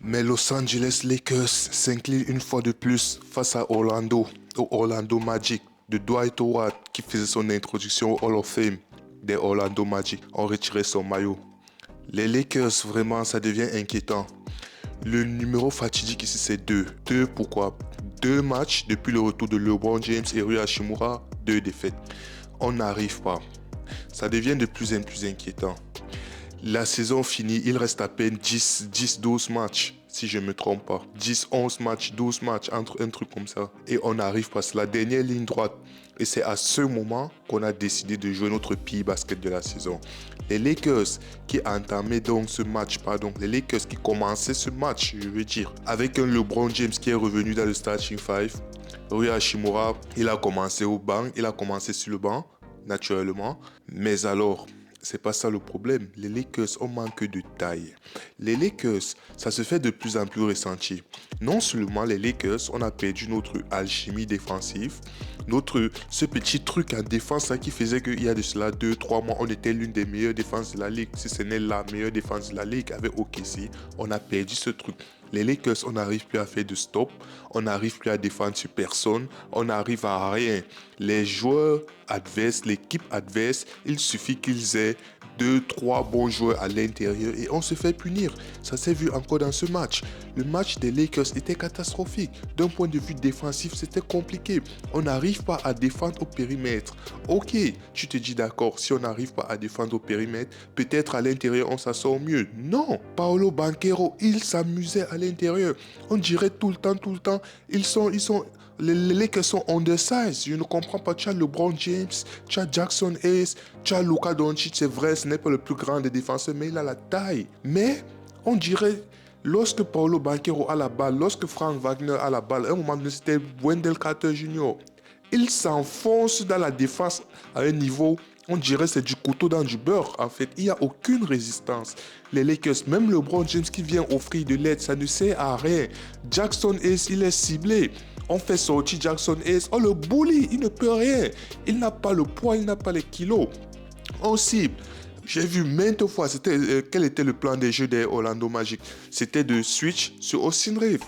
Mais Los Angeles Lakers s'inclinent une fois de plus face à Orlando, au Orlando Magic de Dwight Howard qui faisait son introduction au Hall of Fame des Orlando Magic ont retiré son maillot. Les Lakers, vraiment, ça devient inquiétant. Le numéro fatidique ici, c'est 2. 2 pourquoi? 2 matchs depuis le retour de LeBron James et Rui Hachimura, 2 défaites. On n'arrive pas. Ça devient de plus en plus inquiétant. La saison finie, il reste à peine 10-12 matchs, si je ne me trompe pas. 10-11 matchs, 12 matchs, entre un truc comme ça. Et on n'arrive pas, c'est la dernière ligne droite. Et c'est à ce moment qu'on a décidé de jouer notre pire basket de la saison. Les Lakers qui entamaient donc ce match, les Lakers qui commençaient ce match, je veux dire, avec un LeBron James qui est revenu dans le starting five. Rui Hachimura, il a commencé au banc, il a commencé sur le banc, naturellement. Mais alors, c'est pas ça le problème. Les Lakers ont manqué de taille. Les Lakers, ça se fait de plus en plus ressenti. Non seulement les Lakers, on a perdu notre alchimie défensive, ce petit truc en défense là, qui faisait qu'il y a de cela 2-3 mois, on était l'une des meilleures défenses de la ligue. Si ce n'est la meilleure défense de la ligue avec OKC, on a perdu ce truc. Les Lakers, on n'arrive plus à faire de stop, on n'arrive plus à défendre sur personne, on n'arrive à rien. Les joueurs adverses, l'équipe adverse, il suffit qu'ils aient 2-3 bons joueurs à l'intérieur et on se fait punir. Ça s'est vu encore dans ce match. Le match des Lakers était catastrophique. D'un point de vue défensif, c'était compliqué. On n'arrive pas à défendre au périmètre. Ok, tu te dis d'accord, si on n'arrive pas à défendre au périmètre, peut-être à l'intérieur on s'en sort mieux. Non, Paolo Banchero, il s'amusait à l'intérieur. On dirait tout le temps, les Lakers sont undersized. Je ne comprends pas. Tu as LeBron James, tu as Jackson Hayes, tu as Luka Doncic. C'est vrai, ce n'est pas le plus grand des défenseurs, mais il a la taille. Mais on dirait, lorsque Paolo Banchero a la balle, lorsque Frank Wagner a la balle, à un moment donné, c'était Wendell Carter Jr. Il s'enfonce dans la défense à un niveau, on dirait c'est du couteau dans du beurre. En fait, il n'y a aucune résistance. Les Lakers, même LeBron James qui vient offrir de l'aide, ça ne sert à rien. Jackson Hayes, il est ciblé. On fait sortir Jackson Hayes, on le bully, il ne peut rien. Il n'a pas le poids, il n'a pas les kilos. On cible. J'ai vu maintes fois, quel était le plan des jeux des Orlando Magic? C'était de switch sur Austin Reeves.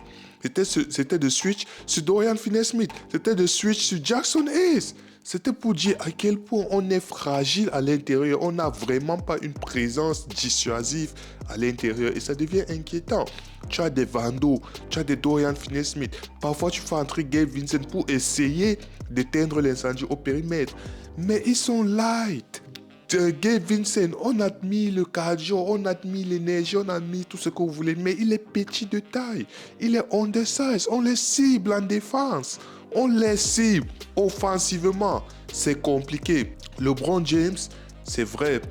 C'était de switch sur Dorian Finney-Smith. C'était de switch sur Jackson Hayes. C'était pour dire à quel point on est fragile à l'intérieur. On n'a vraiment pas une présence dissuasive à l'intérieur et ça devient inquiétant. Tu as des Vando, tu as des Dorian Finney-Smith. Parfois, tu fais entrer Gabe Vincent pour essayer d'éteindre l'incendie au périmètre. Mais ils sont light. Gabe Vincent, on admire le cardio, on admire l'énergie, on admire tout ce que vous voulez, mais il est petit de taille. Il est undersized. On les cible en défense. On les cible offensivement. C'est compliqué. LeBron James, c'est vrai,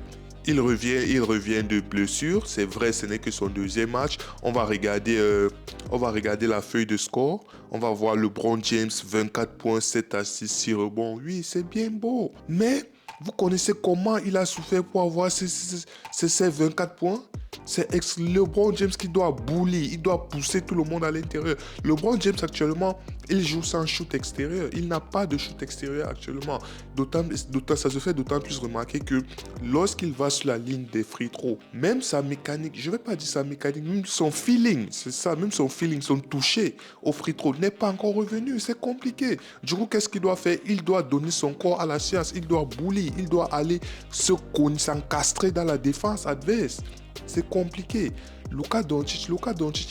il revient de blessure. C'est vrai, ce n'est que son deuxième match. On va regarder la feuille de score. On va voir LeBron James, 24 points, 7 assists, 6 rebonds. Oui, c'est bien beau. Mais vous connaissez comment il a souffert pour avoir ces 24 points? C'est LeBron James qui doit bully, il doit pousser tout le monde à l'intérieur. LeBron James actuellement, il joue sans shoot extérieur. Il n'a pas de shoot extérieur actuellement. Ça se fait d'autant plus remarquer que lorsqu'il va sur la ligne des free throws, même sa mécanique, je ne vais pas dire sa mécanique, même son feeling, c'est ça, même son feeling, son toucher au free throw n'est pas encore revenu. C'est compliqué. Du coup, qu'est-ce qu'il doit faire? Il doit donner son corps à la science. Il doit bully, il doit aller s'encastrer dans la défense adverse. C'est compliqué. Luka Doncic,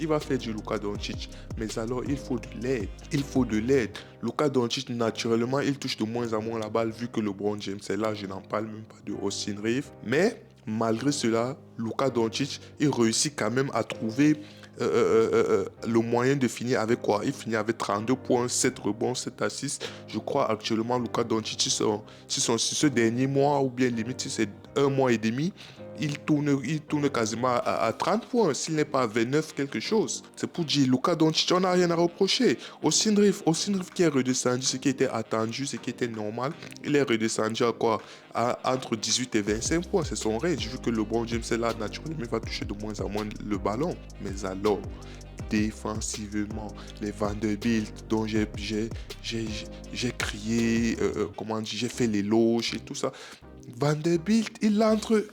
il va faire du Luka Doncic. Mais alors, il faut de l'aide. Luka Doncic, naturellement, il touche de moins en moins la balle vu que LeBron James est là. Je n'en parle même pas de Austin Reeves. Mais, malgré cela, Luka Doncic, il réussit quand même à trouver le moyen de finir avec quoi? Il finit avec 32 points, 7 rebonds, 7 assists. Je crois actuellement Luka Doncic, sur ce dernier mois, ou bien limite si c'est un mois et demi, il tourne quasiment à 30 points, s'il n'est pas à 29 quelque chose. C'est pour dire, Luka Doncic, on n'a rien à reprocher. Austin Reeves qui est redescendu, ce qui était attendu, ce qui était normal, il est redescendu à quoi? Entre 18 et 25 points, c'est son range, vu que LeBron James est là, naturellement, il va toucher de moins en moins le ballon. Mais alors, défensivement, les Vanderbilt dont j'ai crié, j'ai fait l'éloge et tout ça. Vanderbilt, il entre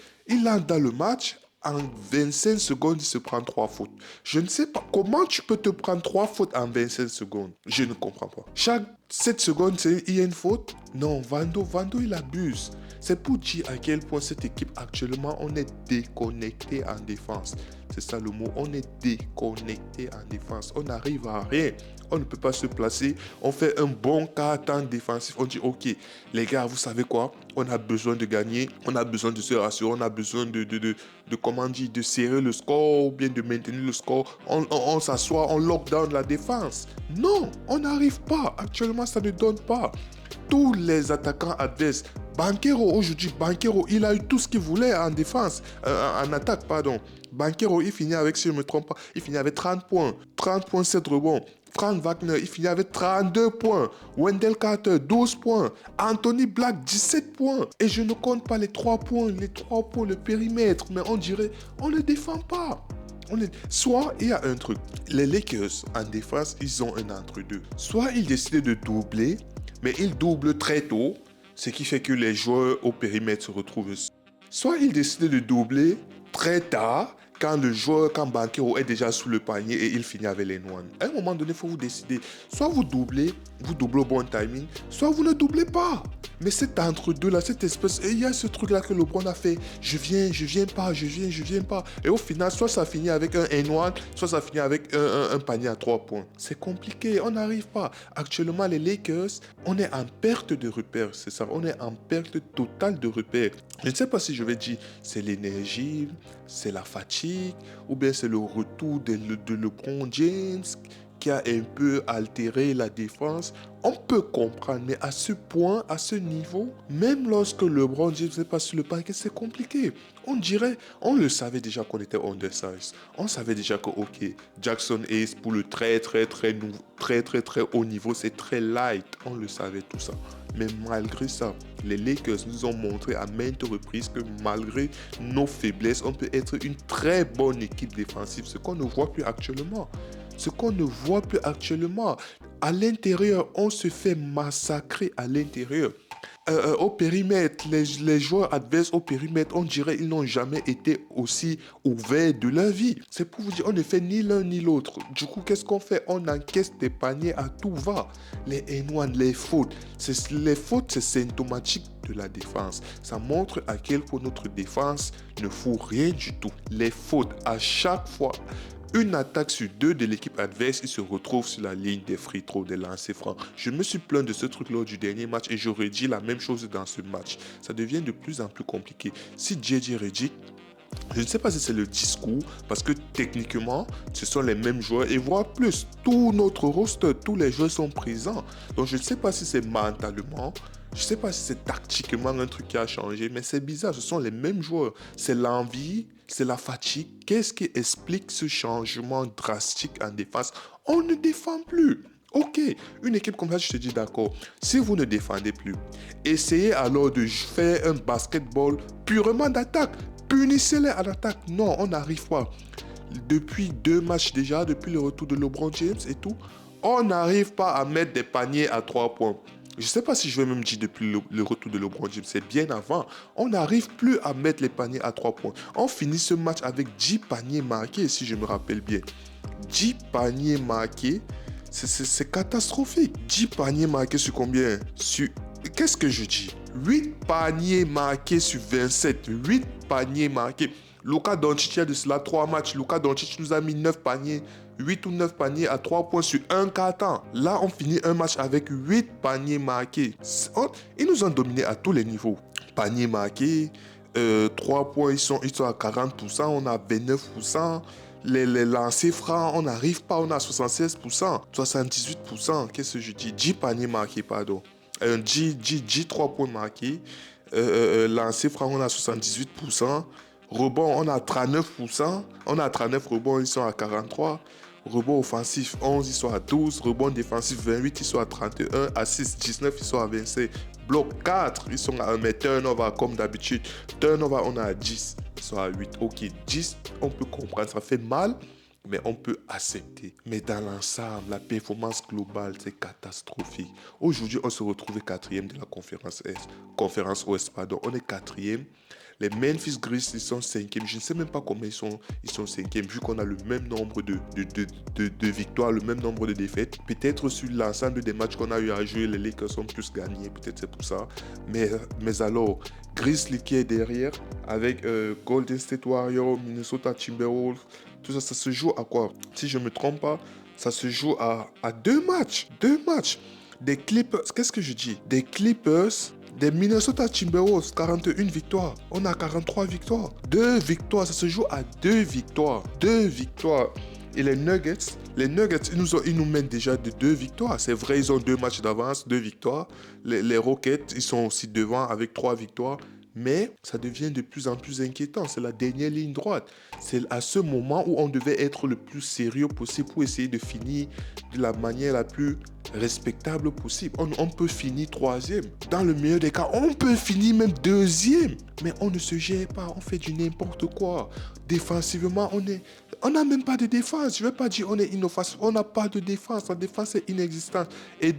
dans le match En 25 secondes, il se prend 3 fautes. Je ne sais pas comment tu peux te prendre 3 fautes en 25 secondes. Je ne comprends pas. Chaque 7 secondes, il y a une faute. Non, Vando, il abuse. C'est pour dire à quel point cette équipe actuellement, on est déconnecté en défense. C'est ça le mot, on est déconnecté en défense. On n'arrive à rien. On ne peut pas se placer. On fait un bon quart-temps défensif. On dit, ok, les gars, vous savez quoi? On a besoin de gagner. On a besoin de se rassurer. On a besoin comment dire, de serrer le score ou bien de maintenir le score. On s'assoit, on lock down la défense. Non, on n'arrive pas. Actuellement, ça ne donne pas. Tous les attaquants adverses, Banchero aujourd'hui, Banchero, il a eu tout ce qu'il voulait en défense, en attaque, pardon. Banchero, il finit avec, si je ne me trompe pas, il finit avec 30 points, 30,7 rebonds. Frank Wagner, il finit avec 32 points. Wendell Carter, 12 points. Anthony Black, 17 points. Et je ne compte pas les 3 points, le périmètre. Mais on dirait, on ne défend pas. Soit il y a un truc. Les Lakers, en défense, ils ont un entre-deux. Soit ils décident de doubler, mais ils doublent très tôt, ce qui fait que les joueurs au périmètre se retrouvent. Soit ils décident de doubler très tard, quand Banchero est déjà sous le panier et il finit avec les noirs. À un moment donné, il faut vous décider. Soit vous doublez au bon timing, soit vous ne doublez pas. Mais c'est entre deux là, cette espèce, et il y a ce truc là que LeBron a fait. Je viens pas. Et au final, soit ça finit avec un N1, soit ça finit avec un panier à 3 points. C'est compliqué, on n'arrive pas. Actuellement, les Lakers, on est en perte de repères, c'est ça. On est en perte totale de repères. Je ne sais pas si je vais dire c'est l'énergie, c'est la fatigue, ou bien c'est le retour de LeBron James qui a un peu altéré la défense. On peut comprendre, mais à ce point, à ce niveau, même lorsque LeBron James n'est pas sur le parquet, c'est compliqué. On le savait déjà qu'on était undersized. On savait déjà que, ok, Jackson Hayes pour le très haut niveau, c'est très light. On le savait tout ça. Mais malgré ça, les Lakers nous ont montré à maintes reprises que malgré nos faiblesses, on peut être une très bonne équipe défensive, ce qu'on ne voit plus actuellement. À l'intérieur, on se fait massacrer à l'intérieur. Au périmètre, les joueurs adverses au périmètre, on dirait qu'ils n'ont jamais été aussi ouverts de leur vie. C'est pour vous dire, on ne fait ni l'un ni l'autre. Du coup, qu'est-ce qu'on fait? On encaisse des paniers à tout va. Les N1, les fautes. Les fautes, c'est symptomatique de la défense. Ça montre à quel point notre défense ne fout rien du tout. Les fautes, à chaque fois, une attaque sur deux de l'équipe adverse, il se retrouve sur la ligne des free throws, des lancers francs. Je me suis plaint de ce truc lors du dernier match et j'aurais dit la même chose dans ce match. Ça devient de plus en plus compliqué. Si JJ Redick, je ne sais pas si c'est le discours, parce que techniquement, ce sont les mêmes joueurs et voire plus. Tout notre roster, tous les joueurs sont présents. Donc je ne sais pas si c'est mentalement, je ne sais pas si c'est tactiquement un truc qui a changé, mais c'est bizarre, ce sont les mêmes joueurs. C'est l'envie, c'est la fatigue. Qu'est-ce qui explique ce changement drastique en défense? On ne défend plus. Ok, une équipe comme ça, je te dis d'accord. Si vous ne défendez plus, essayez alors de faire un basketball purement d'attaque. Punissez-les à l'attaque. Non, on n'arrive pas. Depuis 2 matchs déjà, depuis le retour de LeBron James et tout, on n'arrive pas à mettre des paniers à 3 points. Je ne sais pas si je vais même dire depuis le retour de LeBron James, c'est bien avant. On n'arrive plus à mettre les paniers à 3 points. On finit ce match avec 10 paniers marqués, si je me rappelle bien. 10 paniers marqués, c'est catastrophique. 10 paniers marqués sur combien? Qu'est-ce que je dis? 8 paniers marqués sur 27. 8 paniers marqués. Luka Doncic, il y a de cela 3 matchs. Luka Doncic nous a mis 9 paniers. 8 ou 9 paniers à 3 points sur un quart-temps. Là, on finit un match avec 8 paniers marqués. Ils nous ont dominés à tous les niveaux. Paniers marqués, 3 points, ils sont à 40%, on a 29%. Les lancers francs, on n'arrive pas, on a 76%, 78%. Qu'est-ce que je dis? 10 paniers marqués, pardon. 10 3 points marqués. Lancers francs, on a 78%. Rebond, on a 39%. On a 39 rebonds, ils sont à 43%. Rebond offensif 11, ils sont à 12. Rebond défensif 28, ils sont à 31. Assist 19, ils sont à 25. Bloc 4, ils sont à 1. Mais turnover, comme d'habitude. Turnover, on a à 10. Ils sont à 8. Ok, 10, on peut comprendre. Ça fait mal, mais on peut accepter. Mais dans l'ensemble, la performance globale, c'est catastrophique. Aujourd'hui, on se retrouve quatrième de la conférence Ouest. On est quatrième. Les Memphis Grizzlies, ils sont 5e. Je ne sais même pas comment ils sont 5e, vu qu'on a le même nombre de victoires, le même nombre de défaites. Peut-être sur l'ensemble des matchs qu'on a eu à jouer, les Lakers ont plus gagné, peut-être c'est pour ça. Mais alors, Grizzlies qui est derrière, avec Golden State Warriors, Minnesota Timberwolves, tout ça, ça se joue à quoi? Si je ne me trompe pas, ça se joue à 2 matchs. 2 matchs. Des Clippers, qu'est-ce que je dis? Des Clippers, des Minnesota Timberwolves, 41 victoires. On a 43 victoires. 2 victoires, ça se joue à 2 victoires. 2 victoires. Et les Nuggets, ils nous mènent déjà de 2 victoires. C'est vrai, ils ont 2 matchs d'avance, 2 victoires. Les Rockets, ils sont aussi devant avec 3 victoires. Mais ça devient de plus en plus inquiétant. C'est la dernière ligne droite. C'est à ce moment où on devait être le plus sérieux possible pour essayer de finir de la manière la plus respectable possible. On peut finir 3e. Dans le meilleur des cas, on peut finir même 2e. Mais on ne se gère pas. On fait du n'importe quoi. Défensivement, on n'a même pas de défense. Je ne vais pas dire on est inoffensif. On n'a pas de défense. La défense est inexistante. Et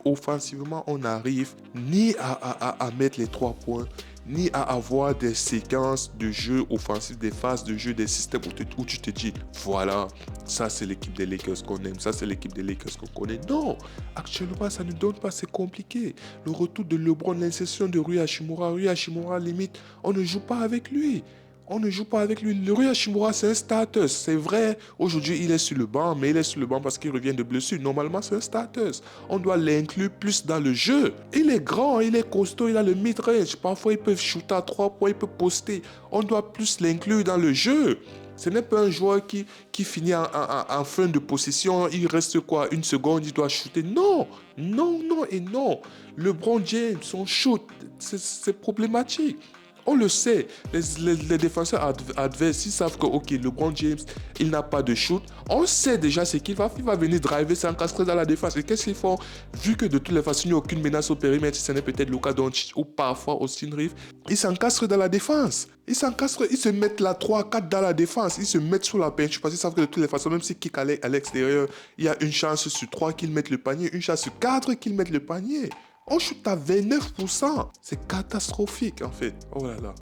offensivement, on n'arrive ni à mettre les 3 points, ni à avoir des séquences de jeu offensif, des phases de jeu, des systèmes où tu te dis, voilà, ça c'est l'équipe des Lakers qu'on aime, ça c'est l'équipe des Lakers qu'on connaît. Non, actuellement ça ne donne pas, c'est compliqué. Le retour de LeBron, l'insertion de Rui Hachimura, limite, on ne joue pas avec lui. On ne joue pas avec lui. Le Rui Hachimura, c'est un starter. C'est vrai, aujourd'hui, il est sur le banc, mais il est sur le banc parce qu'il revient de blessure. Normalement, c'est un starter. On doit l'inclure plus dans le jeu. Il est grand, il est costaud, il a le mid-range. Parfois, il peut shooter à 3 points, il peut poster. On doit plus l'inclure dans le jeu. Ce n'est pas un joueur qui finit en fin de possession. Il reste quoi? 1 seconde, il doit shooter. Non, non, non et non. LeBron James, son shoot, c'est problématique. On le sait, les défenseurs adverses, ils savent que ok, LeBron James, il n'a pas de shoot. On sait déjà ce qu'il va faire. Il va venir driver, s'encastrer dans la défense. Et qu'est-ce qu'ils font? Vu que de toutes les façons, il n'y a aucune menace au périmètre, ce n'est peut-être Luka Doncic ou parfois Austin Reeves, ils s'encastrent dans la défense. Ils se mettent là 3-4 dans la défense. Ils se mettent sous la peinture parce qu'ils savent que de toutes les façons, même s'ils kick à l'extérieur, il y a une chance sur 3 qu'ils mettent le panier, une chance sur 4 qu'ils mettent le panier. On shoot à 29%. C'est catastrophique en fait. Oh là là.